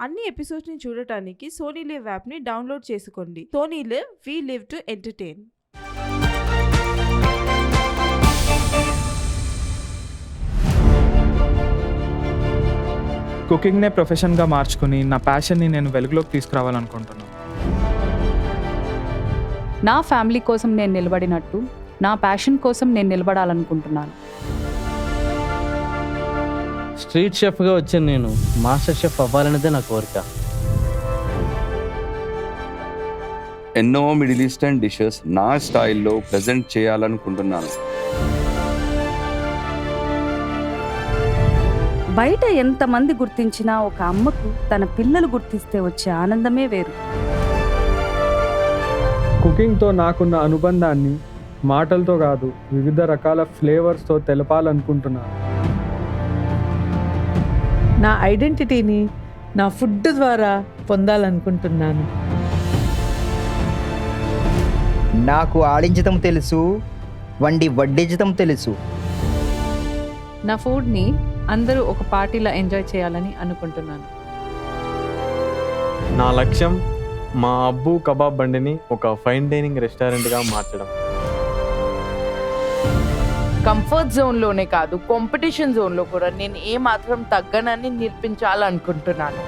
అన్ని ఎపిసోడ్స్ని చూడటానికి సోనీ లివ్ యాప్ని డౌన్లోడ్ చేసుకోండి. Sony live, we live to entertain. కుకింగ్నే ప్రొఫెషన్గా మార్చుకుని నా ప్యాషన్ని నేను వెలుగులోకి తీసుకురావాలనుకుంటున్నాను. నా ఫ్యామిలీ కోసం నేను నిలబడినట్టు నా ప్యాషన్ కోసం నేను నిలబడాలనుకుంటున్నాను. స్ట్రీట్ షెఫ్గా వచ్చిన నేను మాస్టర్ షెఫ్ అవ్వాలనేదే నా కోరిక. ఎన్నో మిడిల్ ఈస్టర్న్ డిషెస్ నా స్టైల్లో ప్రజెంట్ చేయాలనుకుంటున్నాను. బయట ఎంతమంది గుర్తించినా ఒక అమ్మకు తన పిల్లలు గుర్తిస్తే వచ్చే ఆనందమే వేరు. కుకింగ్తో నాకున్న అనుబంధాన్ని మాటలతో కాదు, వివిధ రకాల ఫ్లేవర్స్తో తెలపాలనుకుంటున్నాను. నా ఐడెంటిటీని నా ఫుడ్ ద్వారా పొందాలనుకుంటున్నాను. నాకు ఆడించటం తెలుసు, వడ్డించటం తెలుసు. నా ఫుడ్ని అందరూ ఒక పార్టీలో ఎంజాయ్ చేయాలని అనుకుంటున్నాను. నా లక్ష్యం మా అబ్బు కబాబ్ బండిని ఒక ఫైన్ డైనింగ్ రెస్టారెంట్గా మార్చడం. కంఫర్ట్ జోన్లోనే కాదు, కాంపిటీషన్ జోన్లో కూడా నేను ఏమాత్రం తగ్గనని నిరూపించాలనుకుంటున్నాను.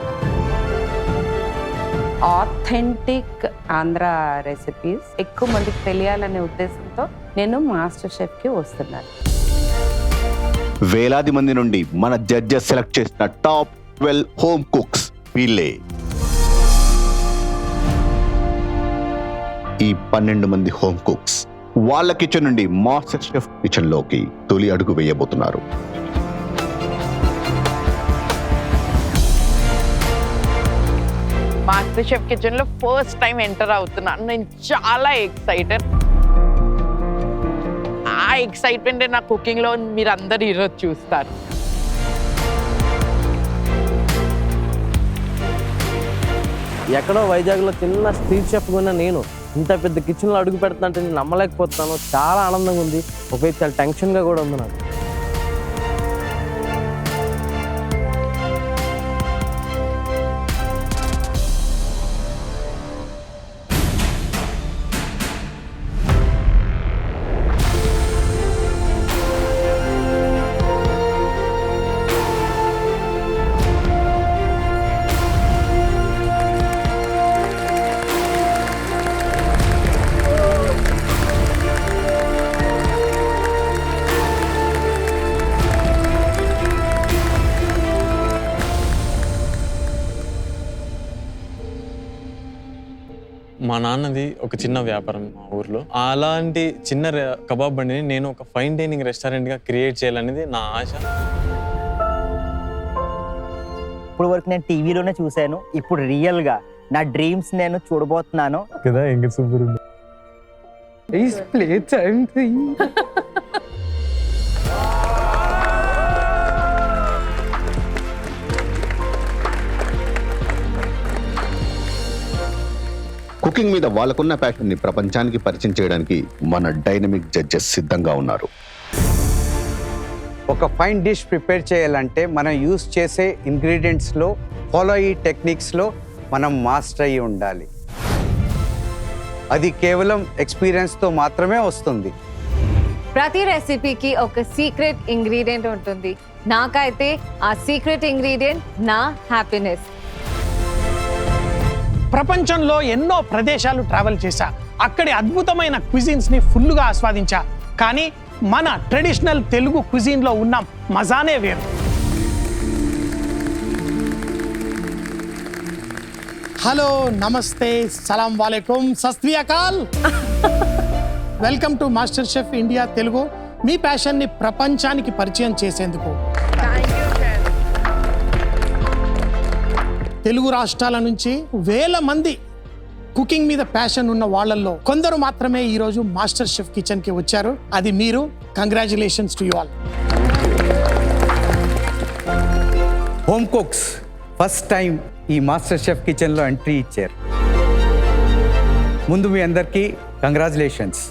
ఆథెంటిక్ ఆంధ్ర రెసిపీస్ ఎక్కువ మందికి తెలియాలనే ఉద్దేశంతో నేను మాస్టర్ షెఫ్కి వస్తున్నాను. వేలాది మంది నుండి మన జడ్జెస్ సెలెక్ట్ చేసిన టాప్ 12 హోమ్ కుక్స్ వీళ్ళే. ఈ 12 మంది హోమ్ కుక్స్ వాళ్ళ కిచెన్ నుండి మాస్టర్ షెఫ్ కిచెన్ లోకి తొలి అడుగు వేయబోతున్నారు. మాస్టర్ షెఫ్ కిచెన్లో ఫస్ట్ టైం ఎంటర్ అవుతున్నాను. నేను చాలా ఎక్సైటెడ్. ఆ ఎక్సైట్మెంట్ నా కుకింగ్లో మీరు అందరు ఈరోజు చూస్తారు. ఎక్కడో వైజాగ్లో చిన్న స్ట్రీట్ షెఫ్ ఉన్న నేను ఇంత పెద్ద కిచెన్లో అడుగు పెడుతుంటే నేను నమ్మలేకపోతున్నాను. చాలా ఆనందంగా ఉంది, ఒకవేళ చాలా టెన్షన్గా కూడా ఉంది నాకు. మా నాన్నది ఒక చిన్న వ్యాపారం మా ఊర్లో. అలాంటి చిన్న కబాబ్ బండిని నేను ఒక ఫైన్ డైనింగ్ రెస్టారెంట్గా క్రియేట్ చేయాలనేది నా ఆశ. ఇప్పుడు వరకు నేను టీవీలోనే చూశాను, ఇప్పుడు రియల్గా నా డ్రీమ్స్ నేను చూడబోతున్నాను కదా. ఎంగ సూపర్ ఉంది. కుకింగ్ మీద వాళ్ళకున్న ప్యాషన్ ని ప్రపంచానికి పరిచయం చేయడానికి మన డైనమిక్ జడ్జెస్ సిద్ధంగా ఉన్నారు. ఒక ఫైన్ డిష్ ప్రిపేర్ చేయాలంటే మనం యూస్ చేసే ఇంగ్రీడియంట్స్లో, ఫాలో అయ్యే టెక్నిక్స్లో మనం మాస్టర్ అయ్యి ఉండాలి. అది కేవలం ఎక్స్పీరియన్స్తో మాత్రమే వస్తుంది. ప్రతి రెసిపీకి ఒక సీక్రెట్ ఇంగ్రీడియంట్ ఉంటుంది. నాకైతే ఆ సీక్రెట్ ఇంగ్రీడియంట్ నా హ్యాపీనెస్. ప్రపంచంలో ఎన్నో ప్రదేశాలు ట్రావెల్ చేశా, అక్కడి అద్భుతమైన క్విజిన్స్ని ఫుల్గా ఆస్వాదించా. కానీ మన ట్రెడిషనల్ తెలుగు క్విజిన్లో ఉన్న మజానే వేరు. హలో, నమస్తే, సలాం వాలేకుం, సత్ శ్రీ అకాల్. Welcome to master chef India Telugu. మీ ప్యాషన్ని ప్రపంచానికి పరిచయం చేసేందుకు తెలుగు రాష్ట్రాల నుంచి వేల మంది కుకింగ్ మీద ప్యాషన్ ఉన్న వాళ్ళల్లో కొందరు మాత్రమే ఈరోజు మాస్టర్ షెఫ్ కిచెన్కి వచ్చారు. అది మీరు. Congratulations to you all. Home cooks first time ఈ మాస్టర్ షెఫ్ కిచెన్లో ఎంట్రీ ఇచ్చారు. ముందు మీ అందరికీ కంగ్రాచులేషన్స్.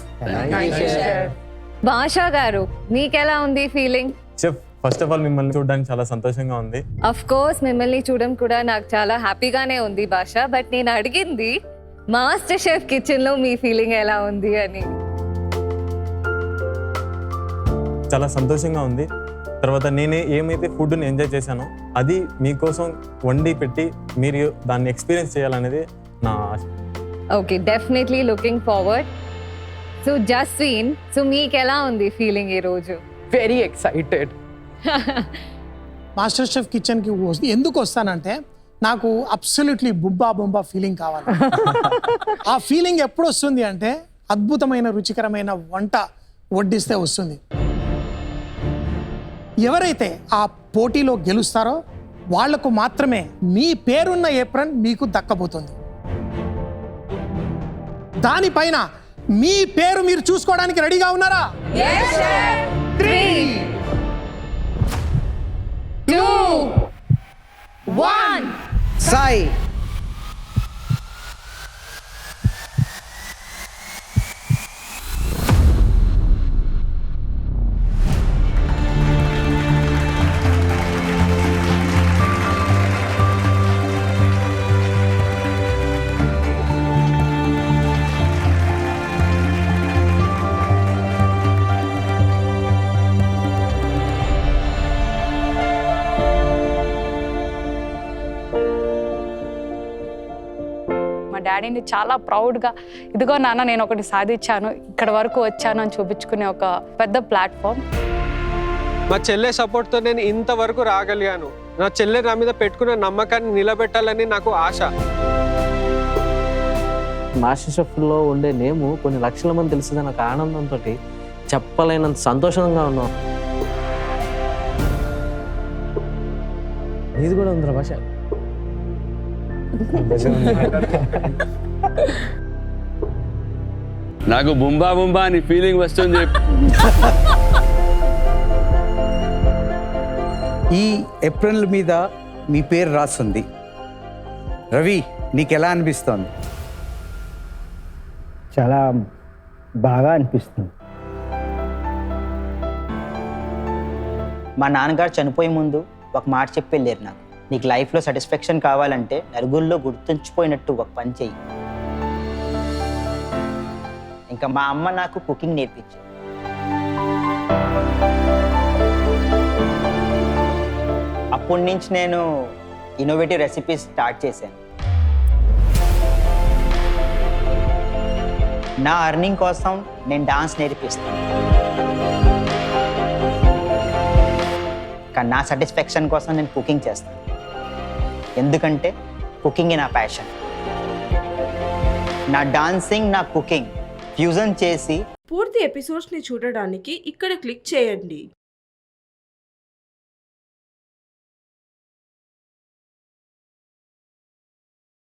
భాషా గారు, మీకెలా ఉంది feeling? Chef first of all మిమ్మల్ని చూడడానికి చాలా సంతోషంగా ఉంది. అఫ్ కోర్స్ మిమ్మల్ని చూడడం కూడా నాకు చాలా హ్యాపీగానే ఉంది భాష. బట్ నేను అడిగింది మాస్టర్ షెఫ్ కిచెన్ లో మీ ఫీలింగ్ ఎలా ఉంది అని. చాలా సంతోషంగా ఉంది. తర్వాత నేనే ఏమైతే ఫుడ్ని ఎంజాయ్ చేశానో అది మీకోసం వండి పెట్టి మీరు దాన్ని ఎక్స్పీరియన్స్ చేయాలనేది నా ఆశ. Okay, definitely looking forward. So Jaswin, so మీకు ఎలా ఉంది ఫీలింగ్ ఈ రోజు? Very excited. మాస్టర్ షెఫ్ కిచెన్కి ఎందుకు వస్తానంటే నాకు అబ్సల్యూట్లీ బుంబా ఫీలింగ్ కావాలి. ఆ ఫీలింగ్ ఎప్పుడు వస్తుంది అంటే అద్భుతమైన రుచికరమైన వంట వడ్డిస్తే వస్తుంది. ఎవరైతే ఆ పోటీలో గెలుస్తారో వాళ్లకు మాత్రమే మీ పేరున్న ఏప్రన్ మీకు దక్కబోతుంది. దానిపైన మీ పేరు మీరు చూసుకోవడానికి రెడీగా ఉన్నారా? 3, 2, 1. సాయి డాడీని చాలా ప్రౌడ్గా, ఇదిగో నాన్న నేను ఒకటి సాధించాను, ఇక్కడ వరకు వచ్చాను అని చూపించుకునే ఒక పెద్ద ప్లాట్ఫామ్. మా చెల్లె సపోర్ట్తో నేను ఇంతవరకు రాగలిగాను. నా చెల్లె నా మీద పెట్టుకున్న నమ్మకాన్ని నిలబెట్టాలని నాకు ఆశ. మాస్టర్ షెఫ్లో ఉండే నేము కొన్ని లక్షల మంది తెలిసిందని ఒక ఆనందంతో చెప్పలేనంత సంతోషంగా ఉన్నాం. ఇది కూడా ఉందిరా భాష. నాకు బుంబా అని ఫీలింగ్ వస్తుంది. ఈ ఏప్రిల్ మీద మీ పేరు రాస్తుంది. రవి, నీకు ఎలా అనిపిస్తోంది? చాలా బాగా అనిపిస్తుంది. మా నాన్నగారు చనిపోయే ముందు ఒక మాట చెప్పి వెళ్ళారు నాకు, నీకు లైఫ్లో సాటిస్ఫాక్షన్ కావాలంటే నలుగురిలో గుర్తుంచిపోయినట్టు ఒక పని చెయ్యి. ఇంకా మా అమ్మ నాకు కుకింగ్ నేర్పించింది. అప్పటి నుంచి నేను ఇన్నోవేటివ్ రెసిపీస్ స్టార్ట్ చేశాను. నా అర్నింగ్ కోసం నేను డాన్స్ నేర్పిస్తాను, కానీ నా సాటిస్ఫాక్షన్ కోసం నేను కుకింగ్ చేస్తాను. ఎందుకంటే కుకింగ్ నా ప్యాషన్. నా డాన్సింగ్, నా కుకింగ్ ఫ్యూజన్ చేసి పూర్తి ఎపిసోడ్స్ని చూడడానికి ఇక్కడ క్లిక్ చేయండి.